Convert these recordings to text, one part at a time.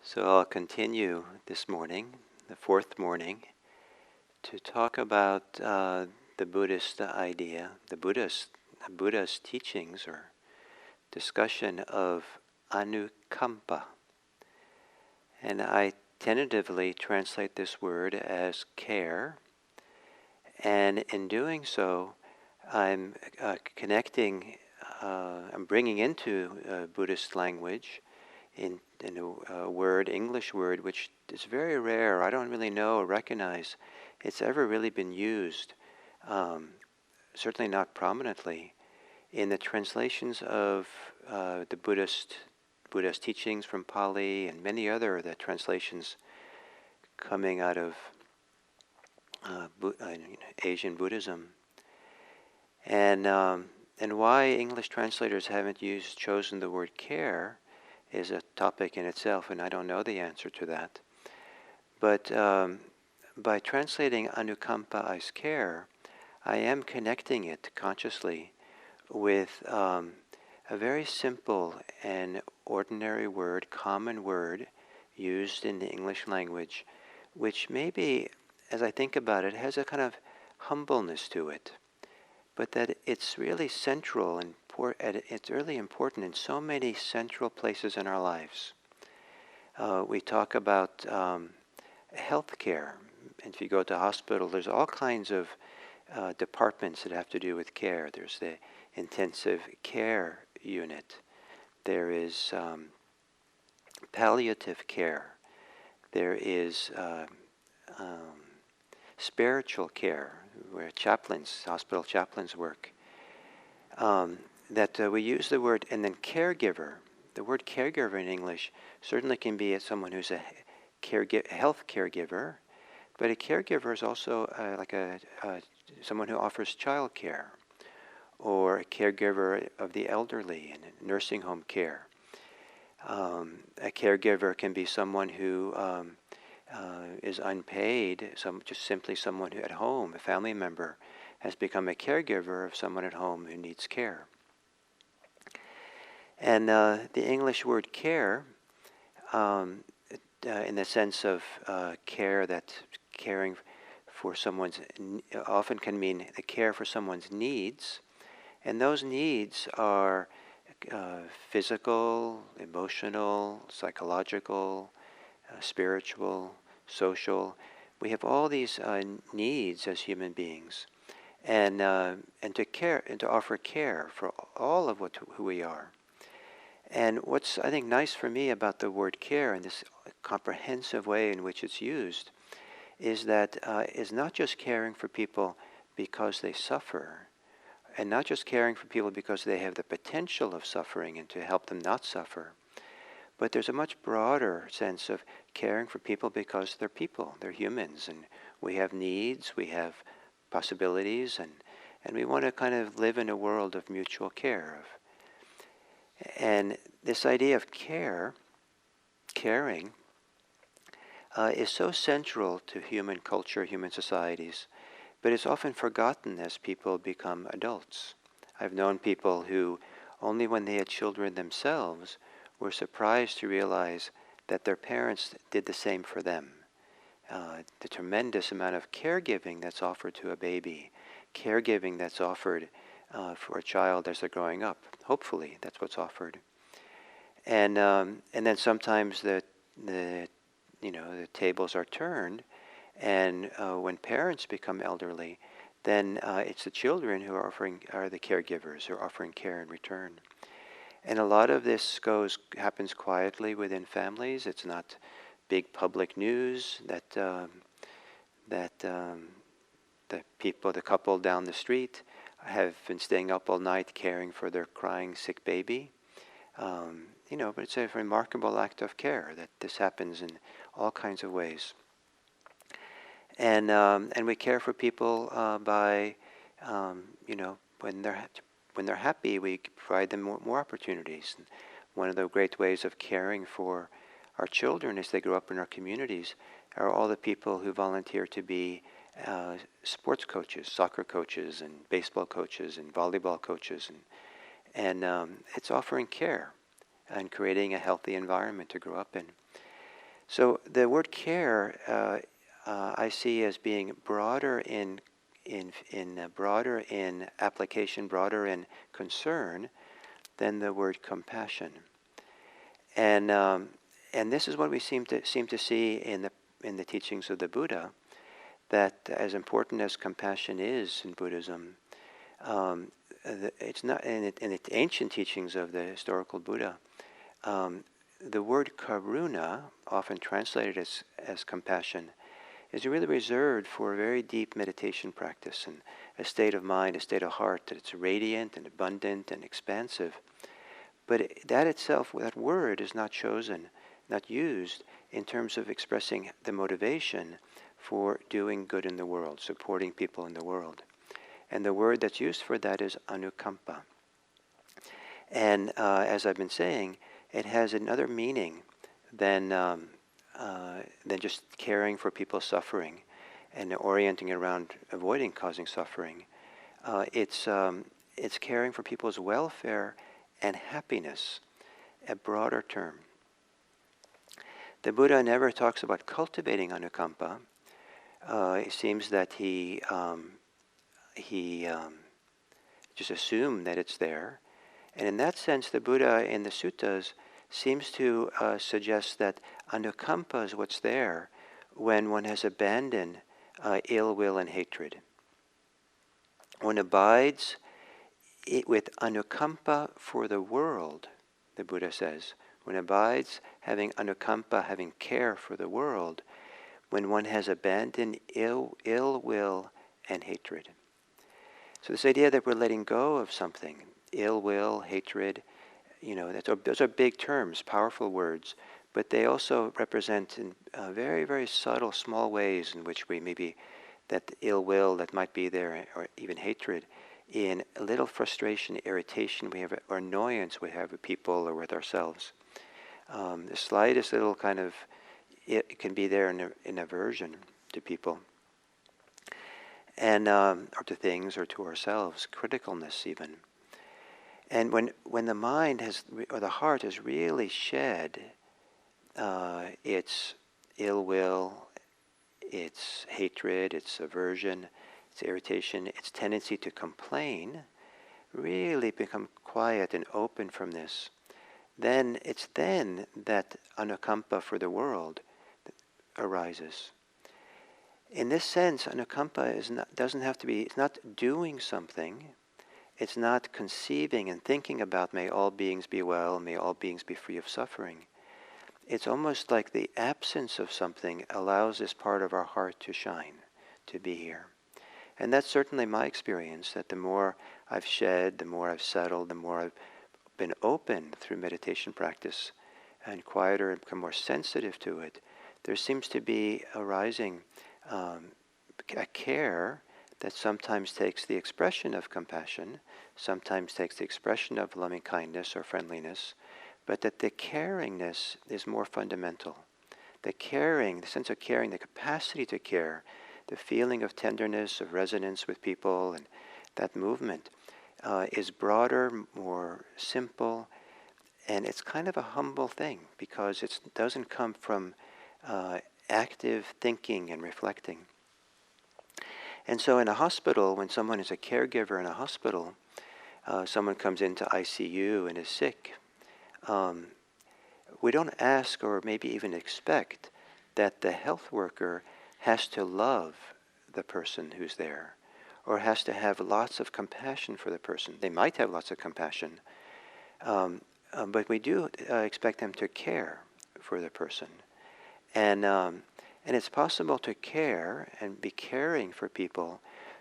So I'll continue this morning, the fourth morning, to talk about the Buddhist idea, the Buddha's teachings or discussion of Anukampa. And I tentatively translate this word as care. And in doing so, I'm I'm bringing into Buddhist language in a word, English word, which is very rare. I don't really know or recognize it's ever really been used, certainly not prominently, in the translations of the Buddhist teachings from Pali and many other the translations coming out of Asian Buddhism. And why English translators haven't chosen the word care is a topic in itself, and I don't know the answer to that. But by translating Anukampa as care, I am connecting it consciously with a very simple and ordinary word, common word, used in the English language, which maybe, as I think about it, has a kind of humbleness to it, but that it's really central and it's really important in so many central places in our lives. We talk about health care. And if you go to hospital, there's all kinds of departments that have to do with care. There's the intensive care unit. There is palliative care. There is spiritual care, where hospital chaplains work. That we use the word, and then caregiver. The word caregiver in English certainly can be someone who's a health caregiver, but a caregiver is also someone who offers child care, or a caregiver of the elderly in nursing home care. A caregiver can be someone who is unpaid, just simply someone who at home, a family member, has become a caregiver of someone at home who needs care. And the English word care, in the sense of care, that caring for someone's, often can mean the care for someone's needs. And those needs are physical, emotional, psychological, spiritual, social. We have all these needs as human beings. And to care and to offer care for all of who we are. And what's, I think, nice for me about the word care and this comprehensive way in which it's used is that it's not just caring for people because they suffer, and not just caring for people because they have the potential of suffering and to help them not suffer, but there's a much broader sense of caring for people because they're people, they're humans, and we have needs, we have possibilities, and we want to kind of live in a world of mutual care. And this idea of caring, is so central to human culture, human societies, but it's often forgotten as people become adults. I've known people who, only when they had children themselves, were surprised to realize that their parents did the same for them. The tremendous amount of caregiving that's offered to a baby, caregiving that's offered for a child as they're growing up. Hopefully, that's what's offered. And then sometimes the tables are turned, and when parents become elderly, then it's the children who are the caregivers who are offering care in return. And a lot of this happens quietly within families. It's not big public news that the couple down the street have been staying up all night caring for their crying sick baby. But it's a remarkable act of care that this happens in all kinds of ways. And we care for people by, when they're happy, we provide them more opportunities. And one of the great ways of caring for our children as they grow up in our communities are all the people who volunteer to be sports coaches, soccer coaches, and baseball coaches, and volleyball coaches, and it's offering care and creating a healthy environment to grow up in. So the word care I see as being broader broader in application, broader in concern than the word compassion. And this is what we seem to see in the teachings of the Buddha, that as important as compassion is in Buddhism, it's not in the ancient teachings of the historical Buddha. The word karuna, often translated as compassion, is really reserved for a very deep meditation practice and a state of mind, a state of heart that's radiant and abundant and expansive. But that itself, that word is not chosen, not used in terms of expressing the motivation for doing good in the world, supporting people in the world. And the word that's used for that is Anukampa. And as I've been saying, it has another meaning than just caring for people's suffering and orienting around avoiding causing suffering. It's caring for people's welfare and happiness, a broader term. The Buddha never talks about cultivating Anukampa. It seems that he just assumed that it's there. And in that sense, the Buddha in the suttas seems to suggest that Anukampa is what's there when one has abandoned ill will and hatred. One abides with Anukampa for the world, the Buddha says. One abides having Anukampa, having care for the world, when one has abandoned ill will and hatred. So this idea that we're letting go of something, ill will, hatred, those are big terms, powerful words, but they also represent in very, very subtle, small ways in which we maybe, that ill will that might be there, or even hatred, in a little frustration, irritation we have, or annoyance we have with people or with ourselves. The slightest little kind of, it can be there in aversion to people, and or to things, or to ourselves, criticalness even. And when the mind or the heart has really shed its ill will, its hatred, its aversion, its irritation, its tendency to complain, really become quiet and open from this, then it's then that Anukampa for the world arises. In this sense, Anukampa doesn't have to be, it's not doing something, it's not conceiving and thinking about may all beings be well, may all beings be free of suffering. It's almost like the absence of something allows this part of our heart to shine, to be here. And that's certainly my experience, that the more I've shed, the more I've settled, the more I've been open through meditation practice and quieter and become more sensitive to it, there seems to be arising a care that sometimes takes the expression of compassion, sometimes takes the expression of loving kindness or friendliness, but that the caringness is more fundamental. The caring, the sense of caring, the capacity to care, the feeling of tenderness, of resonance with people, and that movement is broader, more simple, and it's kind of a humble thing because it doesn't come from active thinking and reflecting. And so in a hospital, when someone is a caregiver in a hospital, someone comes into ICU and is sick, we don't ask or maybe even expect that the health worker has to love the person who's there or has to have lots of compassion for the person. They might have lots of compassion, but we do expect them to care for the person. And it's possible to care and be caring for people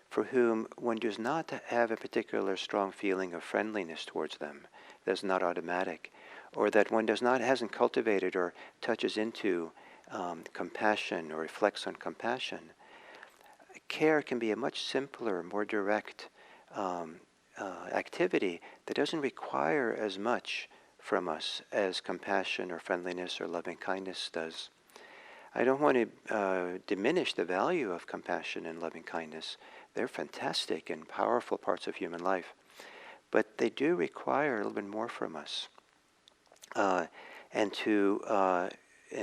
for whom one does not have a particular strong feeling of friendliness towards them. That's not automatic. Or that one hasn't cultivated or touches into compassion or reflects on compassion. Care can be a much simpler, more direct activity that doesn't require as much from us as compassion or friendliness or loving kindness does. I don't want to diminish the value of compassion and loving kindness. They're fantastic and powerful parts of human life. But they do require a little bit more from us. And to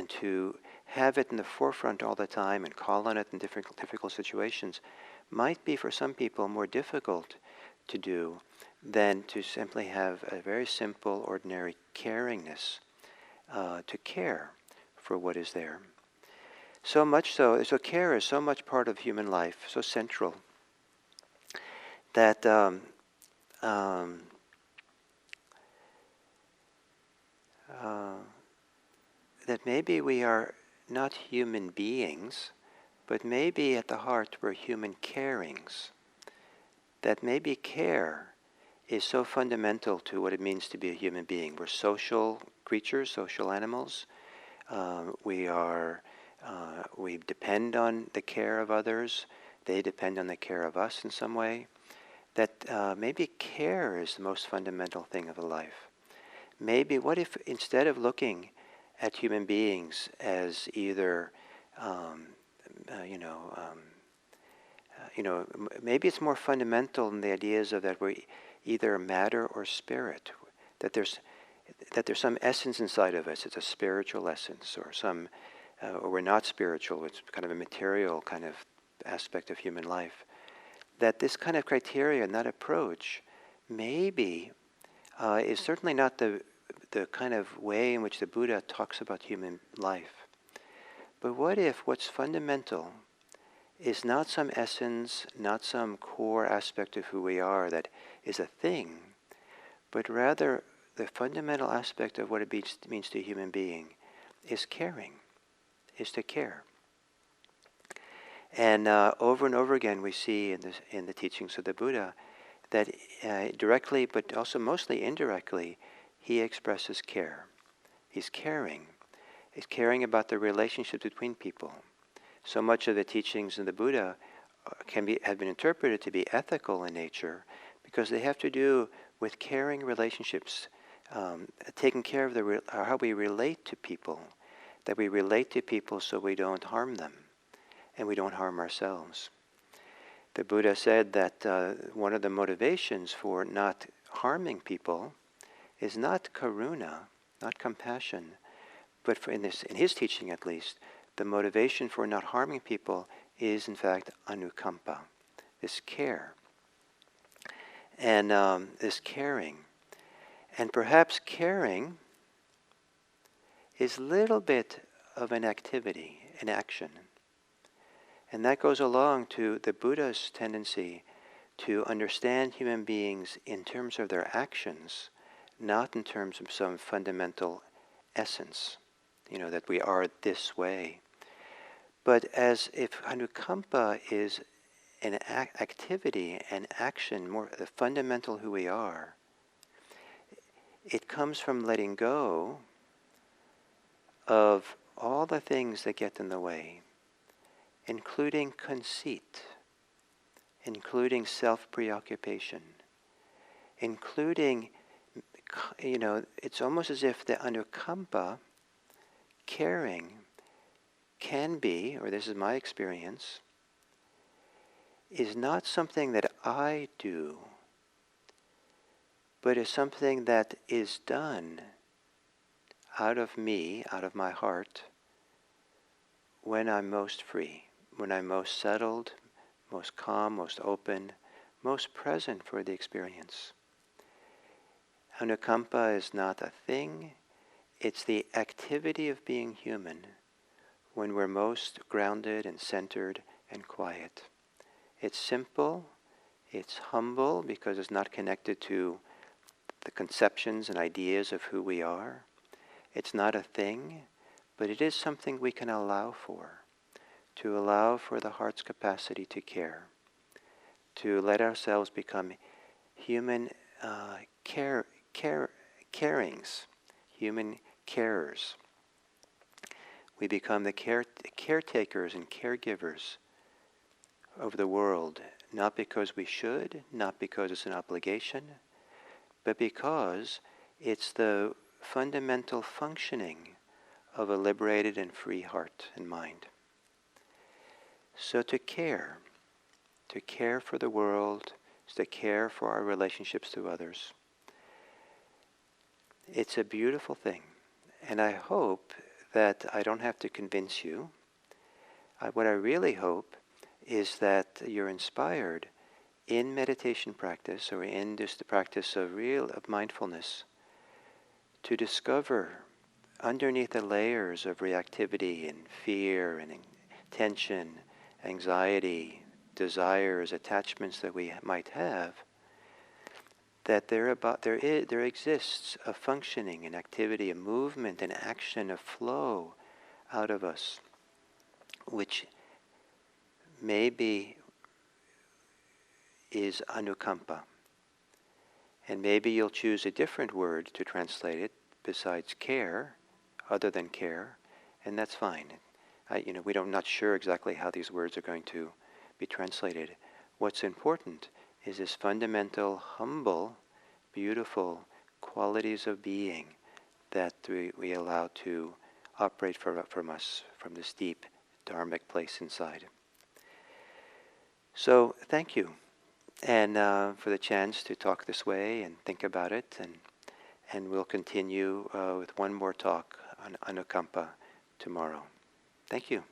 to have it in the forefront all the time and call on it in difficult situations might be for some people more difficult to do than to simply have a very simple, ordinary caringness, to care for what is there. So much so care is so much part of human life, so central, that that maybe we are not human beings, but maybe at the heart we're human carings. That maybe care is so fundamental to what it means to be a human being. We're social creatures, social animals. We depend on the care of others. They depend on the care of us in some way. That maybe care is the most fundamental thing of a life. Maybe what if instead of looking at human beings as either, maybe it's more fundamental in the ideas of that we're either matter or spirit, that there's some essence inside of us. It's a spiritual essence, or we're not spiritual. It's kind of a material kind of aspect of human life. That this kind of criteria and that approach maybe is certainly not the kind of way in which the Buddha talks about human life. But what if what's fundamental is not some essence, not some core aspect of who we are that is a thing, but rather the fundamental aspect of what it means to a human being is caring, is to care. And over and over again we see in the teachings of the Buddha that directly, but also mostly indirectly, he expresses care. He's caring. He's caring about the relationship between people. So much of the teachings of the Buddha have been interpreted to be ethical in nature because they have to do with caring relationships, taking care of how we relate to people, that we relate to people so we don't harm them and we don't harm ourselves. The Buddha said that one of the motivations for not harming people is not karuna, not compassion, but in his teaching at least, the motivation for not harming people is in fact Anukampa, this care, and this caring. And perhaps caring is a little bit of an activity, an action. And that goes along to the Buddha's tendency to understand human beings in terms of their actions, not in terms of some fundamental essence, that we are this way. But as if Anukampa is an activity, an action, more the fundamental who we are, it comes from letting go of all the things that get in the way, including conceit, including self-preoccupation, including, it's almost as if the Anukampa, caring, can be, or this is my experience, is not something that I do, but is something that is done out of me, out of my heart, when I'm most free, when I'm most settled, most calm, most open, most present for the experience. Anukampa is not a thing, it's the activity of being human when we're most grounded and centered and quiet. It's simple, it's humble because it's not connected to the conceptions and ideas of who we are. It's not a thing, but it is something we can allow for, to allow for the heart's capacity to care, to let ourselves become human carings, human carers. We become the caretakers and caregivers of the world, not because we should, not because it's an obligation, but because it's the fundamental functioning of a liberated and free heart and mind. So to care for the world, is to care for our relationships to others. It's a beautiful thing. And I hope that I don't have to convince you. What I really hope is that you're inspired in meditation practice or in just the practice of mindfulness to discover underneath the layers of reactivity and fear and tension, anxiety, desires, attachments that we might have, that there exists a functioning, an activity, a movement, an action, a flow out of us, which maybe is Anukampa. And maybe you'll choose a different word to translate it besides care, other than care, and that's fine. We're not sure exactly how these words are going to be translated. What's important is this fundamental, humble, beautiful qualities of being that we allow to operate from us, from this deep dharmic place inside. So thank you, and for the chance to talk this way and think about it, and we'll continue with one more talk on Anukampa tomorrow. Thank you.